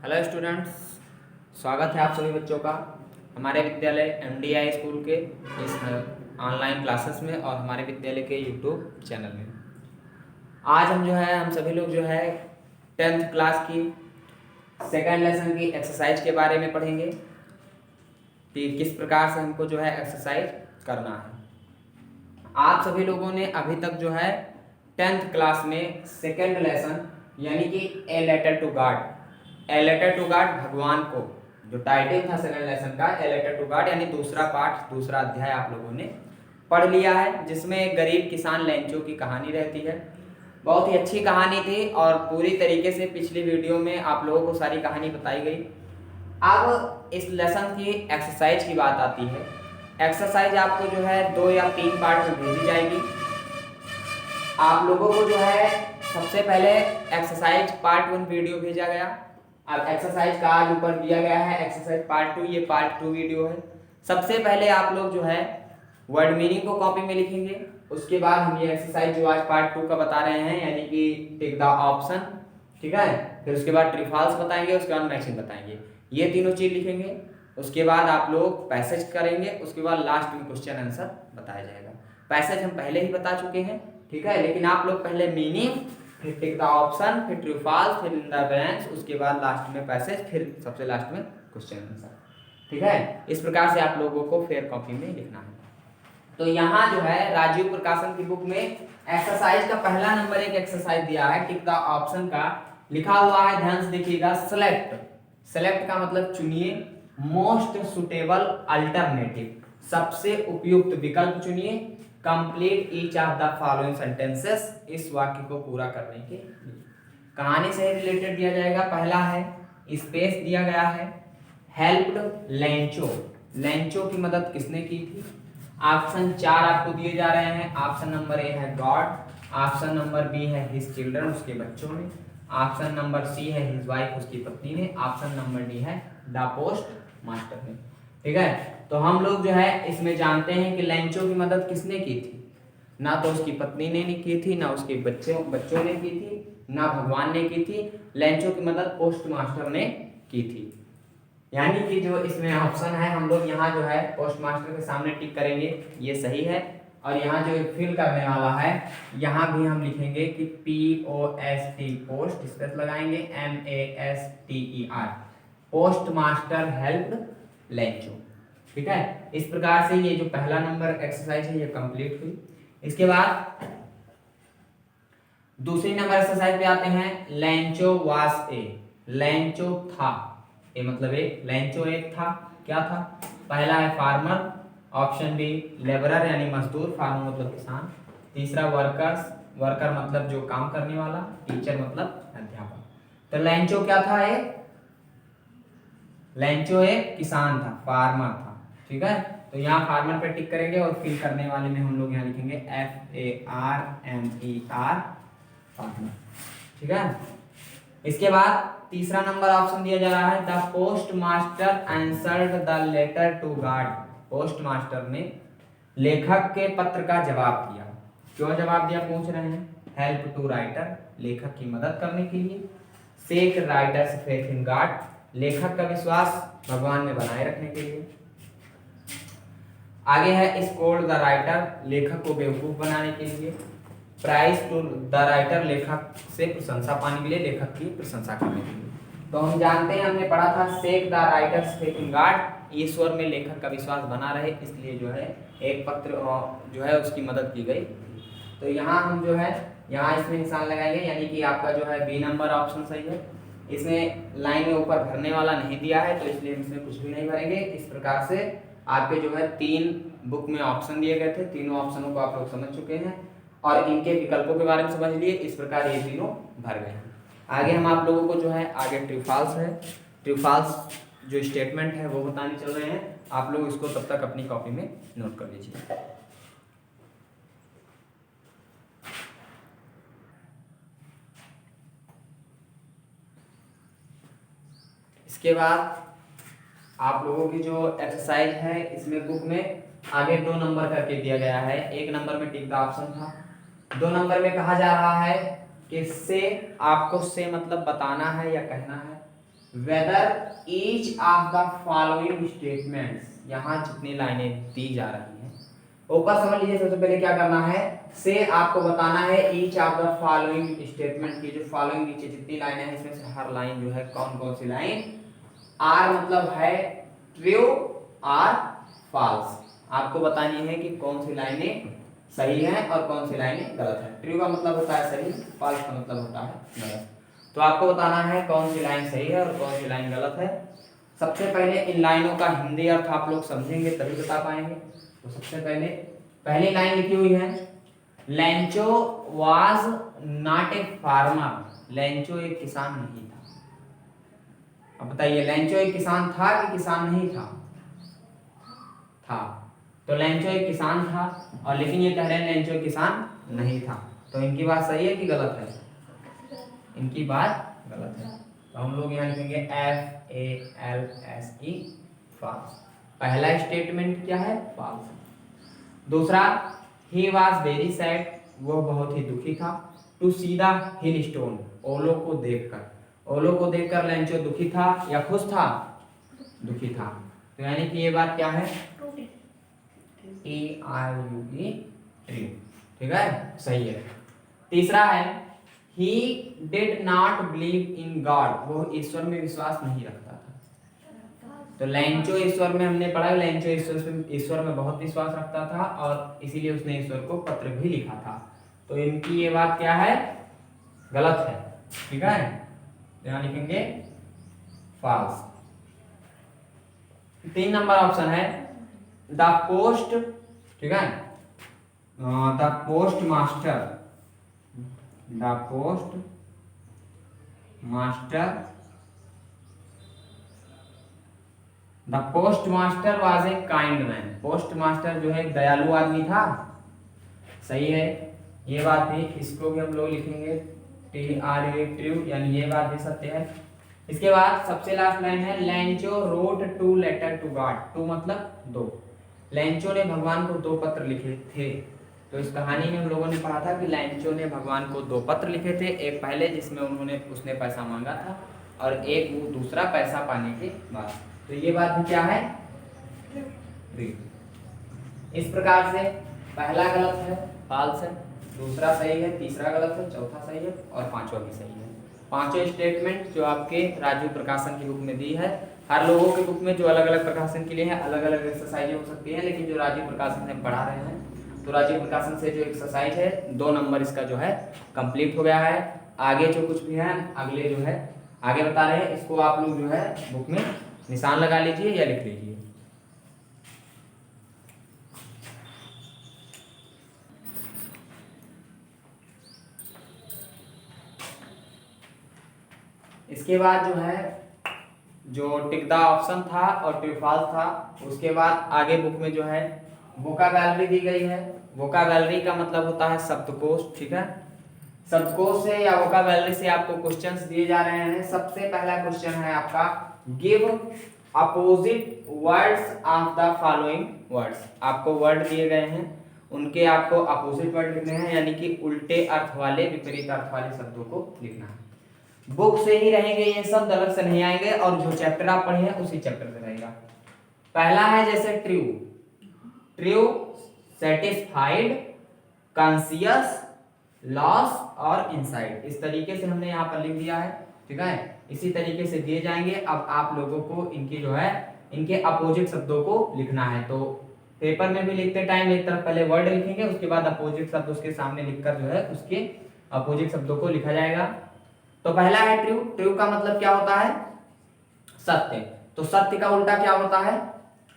Hello students, स्वागत है आप सभी बच्चों का हमारे विद्यालय एमडीआई स्कूल के इस ऑनलाइन क्लासेस में और हमारे विद्यालय के यूट्यूब चैनल में। आज हम सभी लोग टेंथ क्लास की सेकेंड लेसन की एक्सरसाइज के बारे में पढ़ेंगे कि किस प्रकार से हमको एक्सरसाइज करना है। आप सभी लोगों ने अभी तक टेंथ क्लास में सेकेंड लेसन यानी कि ए लेटर टू गॉड भगवान को, जो टाइटल था सेकंड लेसन का ए लेटर टू गॉड यानी दूसरा पाठ, दूसरा अध्याय आप लोगों ने पढ़ लिया है, जिसमें एक गरीब किसान लेंचो की कहानी रहती है। बहुत ही अच्छी कहानी थी और पूरी तरीके से पिछली वीडियो में आप लोगों को सारी कहानी बताई गई। अब इस लेसन की एक्सरसाइज की बात आती है। एक्सरसाइज आपको 2 या 3 पार्ट में भेजी जाएगी। आप लोगों को सबसे पहले एक्सरसाइज पार्ट 1 वीडियो भेजा गया। अब एक्सरसाइज का आज ऊपर दिया गया है एक्सरसाइज पार्ट 2, ये पार्ट 2 वीडियो है। सबसे पहले आप लोग वर्ड मीनिंग को कॉपी में लिखेंगे। उसके बाद हम ये एक्सरसाइज जो आज पार्ट 2 का बता रहे हैं यानी कि टिक द ऑप्शन, ठीक है। फिर उसके बाद ट्रू फॉल्स बताएंगे, उसके बाद मैचिंग बताएंगे, ये तीनों चीज लिखेंगे। उसके बाद आप लोग पैसेज करेंगे, उसके बाद लास्ट में क्वेश्चन आंसर बताया जाएगा। पैसेज हम पहले ही बता चुके हैं, ठीक है, लेकिन आप लोग पहले मीनिंग, फिर टिक द ऑप्शन, फिर ट्रू फॉल्स, फिर इन द ब्लैंक्स, उसके बाद लास्ट में पैसेज, फिर सबसे लास्ट में क्वेश्चन आंसर, ठीक है। इस प्रकार से आप लोगों को फेयर कॉपी में लिखना है। तो यहाँ राजीव प्रकाशन की बुक में एक्सरसाइज का पहला नंबर एक एक्सरसाइज दिया है टिक द ऑप्शन का, लिखा हुआ है, ध्यान से देखिएगा, सेलेक्ट। सेलेक्ट का मतलब चुनिए, मोस्ट सुटेबल अल्टरनेटिव, सबसे उपयुक्त विकल्प चुनिए, complete each of the following sentences, इस वाक्य को पूरा करने के लिए। कहानी से रिलेटेड दिया जाएगा। पहला है, स्पेस दिया गया है, हेल्प्ड लेंचो, लेंचो की मदद किसने की थी। ऑप्शन 4 आपको दिए जा रहे हैं। ऑप्शन नंबर ए है गॉड, ऑप्शन नंबर बी है हिज चिल्ड्रन, उसके बच्चों ने, ऑप्शन नंबर सी है हिज वाइफ, उसकी पत्नी ने, ऑप्शन नंबर डी है द पोस्ट मास्टर ने, ठीक है। तो हम लोग इसमें जानते हैं कि लेंचो की मदद किसने की थी। ना तो उसकी पत्नी ने की थी, ना उसके बच्चों ने की थी, ना भगवान ने की थी। लेंचो की मदद पोस्ट मास्टर ने की थी। यानी कि जो इसमें ऑप्शन है, हम लोग यहाँ पोस्ट मास्टर के सामने टिक करेंगे, ये सही है। और यहाँ जो फिल करने वाला है, यहाँ भी हम लिखेंगे कि POST, पोस्ट स्पेस लगाएंगे, MASTER, post master help Lencho, ठीक है। इस प्रकार से ये जो पहला नंबर एक्सरसाइज है ये कंप्लीट हुई। इसके बाद दूसरी नंबर एक्सरसाइज पे आते हैं। लेंचो वाज ए, लेंचो था, ये मतलब एक, लेंचो एक था, क्या था। पहला है फार्मर, ऑप्शन बी लेबरर यानी मजदूर, फार्मर मतलब किसान। तीसरा वर्कर्स, वर्कर मतलब जो काम करने वाला, टीचर मतलब अध्यापक। तो लेंचो क्या था, एक लेंचो एक किसान था, फार्मर था, ठीक है। तो यहाँ फार्मर पे टिक करेंगे और फिल करने वाले में हम लोग यहाँ लिखेंगे FARMER, फार्मर, ठीक है। इसके बाद तीसरा नंबर ऑप्शन दिया जा रहा है, the postmaster answered the letter to God, postmaster ने लेखक के पत्र का जवाब दिया। क्यों जवाब दिया पूछ रहे हैं। हेल्प टू राइटर, लेखक की मदद करने के लिए। सेक राइटर्स फेथ इन गॉड, लेखक का विश्वास भगवान में बनाए रखने के लिए। आगे है स्कोल्ड द राइटर, लेखक को बेवकूफ बनाने के लिए। प्राइज टू द राइटर, लेखक से प्रशंसा पाने के लिए, लेखक की प्रशंसा करने के लिए। तो हम जानते हैं, हमने पढ़ा था sake the writer's faith in God, ईश्वर में लेखक का विश्वास बना रहे, इसलिए एक पत्र उसकी मदद की गई। तो यहाँ हम यहाँ इसमें निशान लगाएंगे, यानी कि आपका बी नंबर ऑप्शन सही है। इसमें लाइन में ऊपर भरने वाला नहीं दिया है, तो इसलिए हम इसमें कुछ भी नहीं भरेंगे। इस प्रकार से आपके 3 बुक में ऑप्शन दिए गए थे, तीनों ऑप्शनों को आप लोग समझ चुके हैं और इनके विकल्पों के बारे में समझ लिए। इस प्रकार ये तीनों भर गए हैं। आगे हम आप लोगों को आगे ट्रू फॉल्स है, ट्रू फॉल्स जो स्टेटमेंट है वो बताने चल रहे हैं। आप लोग इसको तब तक अपनी कॉपी में नोट कर लीजिए। इसके बाद आप लोगों की जो एक्सरसाइज है, इसमें बुक में आगे 2 नंबर करके दिया गया है। 1 नंबर में टिक द ऑप्शन था, 2 नंबर में कहा जा रहा है कि से, आपको से मतलब बताना है या कहना है। Whether each of the following statements, यहाँ जितनी लाइनें दी जा रही हैं ऊपर समझ लीजिए। सबसे पहले क्या करना है, से आपको बताना है each of the following statement की जो फॉलोइंग नीचे जितनी लाइनें हैं इसमें से हर लाइन जो है कौन कौन सी लाइन आर मतलब है ट्रू और फॉल्स, आपको बतानी है कि कौन सी लाइनें सही हैं और कौन सी लाइनें गलत है। ट्रू का मतलब होता है सही, फॉल्स का मतलब होता है गलत। तो आपको बताना है कौन सी लाइन सही है और कौन सी लाइन गलत है। सबसे पहले इन लाइनों का हिंदी अर्थ आप लोग समझेंगे तभी बता पाएंगे। तो सबसे पहले पहली लाइन लिखी हुई है, Lencho was not a farmer, Lencho एक किसान नहीं था। अब बताइए लेंचो एक किसान था कि किसान नहीं था? था। तो लेंचो एक किसान था और लेकिन ये कह रहे हैं लेंचो एक किसान नहीं था। तो इनकी बात सही है कि गलत है? इनकी बात गलत है। तो हम लोग यहाँ लिखेंगे FALSE फॉल्स। पहला स्टेटमेंट क्या है? फॉल्स। दूसरा, ही वॉज वेरी सैड, वह बहुत ही दुखी था, to see the hill stone, ओलो को देखकर। ओलो को देखकर लेंचो दुखी था या खुश था? दुखी था। तो यानी कि ये बात क्या है? TRUE, true. ठीक है, सही है। तीसरा है, he did not believe in God, वो ईश्वर में विश्वास नहीं रखता था। तो लेंचो ईश्वर में हमने पढ़ा, लेंचो ईश्वर में बहुत विश्वास रखता था और इसीलिए उसने ईश्वर को पत्र भी लिखा था। तो इनकी ये बात क्या है? गलत है। ठीक है, यहाँ लिखेंगे फॉल्स। 3 नंबर ऑप्शन है, द पोस्ट, ठीक है, the post master, the post master, the post master was a kind man, post master जो है एक दयालु आदमी था। सही है, ये बात भी, इसको भी हम लोग लिखेंगे TRUE, ट्रू, यानी ये बात भी सत्य है। इसके बाद सबसे लास्ट लाइन है, Lencho wrote 2 letter to God, 2 मतलब 2, लेंचो ने भगवान को 2 पत्र लिखे थे। तो इस कहानी में हम लोगों ने पढ़ा था कि लेंचो ने भगवान को 2 पत्र लिखे थे, एक पहले जिसमें उसने पैसा मांगा था और एक वो दूसरा पैसा पाने के बाद। तो ये बात भी क्या है? इस प्रकार से पहला गलत है, फॉल्स है, दूसरा सही है, तीसरा गलत है, चौथा सही है और पांचवा भी सही है। पांचों स्टेटमेंट जो आपके राजीव प्रकाशन की बुक में दी है, हर लोगों के बुक में जो अलग अलग प्रकाशन के लिए है अलग अलग एक्सरसाइज हो सकती है, लेकिन जो राजीव प्रकाशन से पढ़ा रहे हैं तो राजीव प्रकाशन से जो एक्सरसाइज है 2 नंबर इसका जो है कंप्लीट हो गया है। आगे जो कुछ भी है अगले जो है आगे बता रहे हैं, इसको आप लोग जो है बुक में निशान लगा लीजिए या लिख लीजिए। इसके बाद जो है जो टिक द ऑप्शन था और ट्रू फॉल्स था, उसके बाद आगे बुक में जो है वोकाबुलरी दी गई है। वोकाबुलरी का मतलब होता है शब्दकोश। ठीक है, शब्दकोश से या वोकाबुलरी से आपको क्वेश्चंस दिए जा रहे हैं। सबसे पहला क्वेश्चन है आपका, give opposite words of the following words. आपको वर्ड दिए गए हैं, उनके आपको अपोजिट वर्ड लिखने हैं, यानी कि उल्टे अर्थ वाले, विपरीत अर्थ वाले शब्दों को लिखना है। बुक से ही रहेंगे ये शब्द, अलग से नहीं आएंगे, और जो चैप्टर आप पढ़े हैं उसी चैप्टर से रहेगा। पहला है जैसे true, true, satisfied, conscious, loss और इनसाइड, इस तरीके से हमने यहाँ पर लिख दिया है। ठीक है, इसी तरीके से दिए जाएंगे। अब आप लोगों को इनकी जो है इनके अपोजिट शब्दों को लिखना है। तो पेपर में भी लिखते टाइम एक तरफ पहले वर्ड लिखेंगे, उसके बाद अपोजिट शब्द उसके सामने लिखकर जो है उसके अपोजिट शब्दों को लिखा जाएगा। तो पहला है ट्रू, ट्रू का मतलब क्या होता है? सत्य। तो सत्य का उल्टा क्या होता है?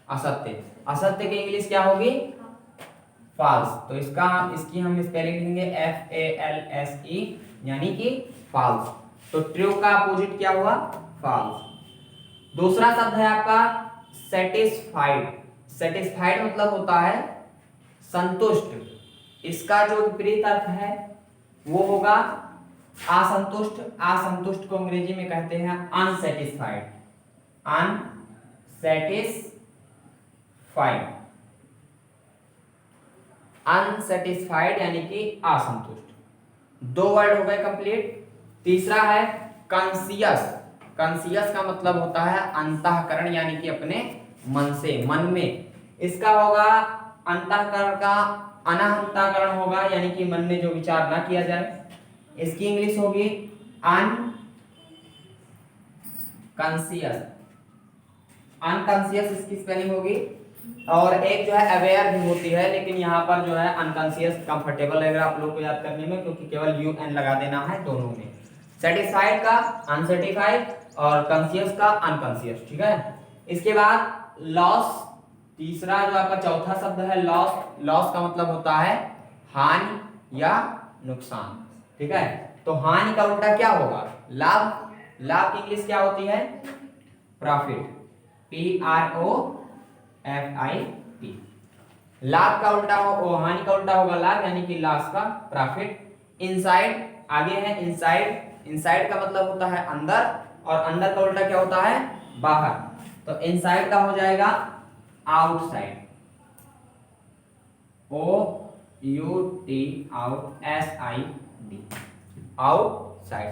असत्य। असत्य की इंग्लिश क्या होगी? फॉल्स। तो इसकी हम स्पेलिंग लिखेंगे FALSE, यानी कि फॉल्स। तो ट्रू का अपोजिट क्या हुआ? फॉल्स। दूसरा शब्द है आपका सेटिस्फाइड। सेटिस्फाइड मतलब होता है संतुष्ट। इसका जो विपरीत अर्थ है वो होगा असंतुष्ट। असंतुष्ट को अंग्रेजी में कहते हैं अनसेटिस्फाइड। अनसेटिस्फाइड, अनसेटिस्फाइड यानी कि असंतुष्ट। 2 वर्ड हो गए कंप्लीट। तीसरा है कॉन्शियस। कॉन्शियस का मतलब होता है अंतःकरण, यानी कि अपने मन से, मन में। इसका होगा अंतःकरण का अनाहंताकरण होगा, यानी कि मन में जो विचार ना किया जाए। इसकी इंग्लिश होगी अनकॉन्शियस, अनकॉन्शियस इसकी स्पेलिंग होगी। और एक जो है अवेयर भी होती है, लेकिन यहाँ पर जो है अनकॉन्शियस कंफर्टेबल रहेगा आप लोगों को याद करने में, क्योंकि केवल यू एन लगा देना है दोनों में। सेटिस्फाइड का अनसेटिस्फाइड और कॉन्शियस का अनकॉन्शियस, ठीक है। इसके बाद लॉस, तीसरा जो आपका चौथा शब्द है लॉस। लॉस का मतलब होता है हानि या नुकसान, ठीक है। तो हानि का उल्टा क्या होगा? लाभ। लाभ की इंग्लिश क्या होती है? Profit, PROFIT। लाभ का उल्टा हो, हानि का उल्टा होगा लाभ, यानी कि लॉस का प्रॉफिट। इनसाइड आगे है इनसाइड। इनसाइड का मतलब होता है अंदर, और अंदर का उल्टा क्या होता है? बाहर। तो इनसाइड का हो जाएगा outside, OUT out SID, outside.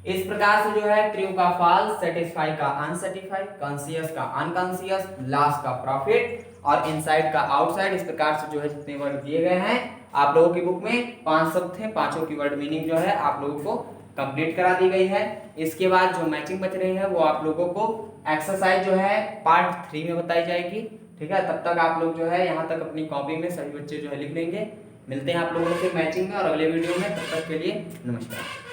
इस प्रकार से जो है ट्रू का फॉल्स, सेटिस्फाई का अनसेटिस्फाई, कॉन्शियस का अनकॉन्शियस, लॉस का प्रॉफिट और इनसाइड का आउटसाइड। इस प्रकार से जो है जितने वर्ड दिए गए हैं आप लोगों की बुक में 5 शब्द थे, पांचों की वर्ड मीनिंग जो है आप लोगों को कंप्लीट करा दी गई है। इसके बाद जो मैचिंग बच रही है वो आप लोगों को एक्सरसाइज जो है पार्ट 3 में बताई जाएगी, ठीक है। तब तक आप लोग जो है यहाँ तक अपनी कॉपी में सभी बच्चे जो है लिख लेंगे। मिलते हैं आप लोगों से मैचिंग में और अगले वीडियो में, तब तक के लिए नमस्कार।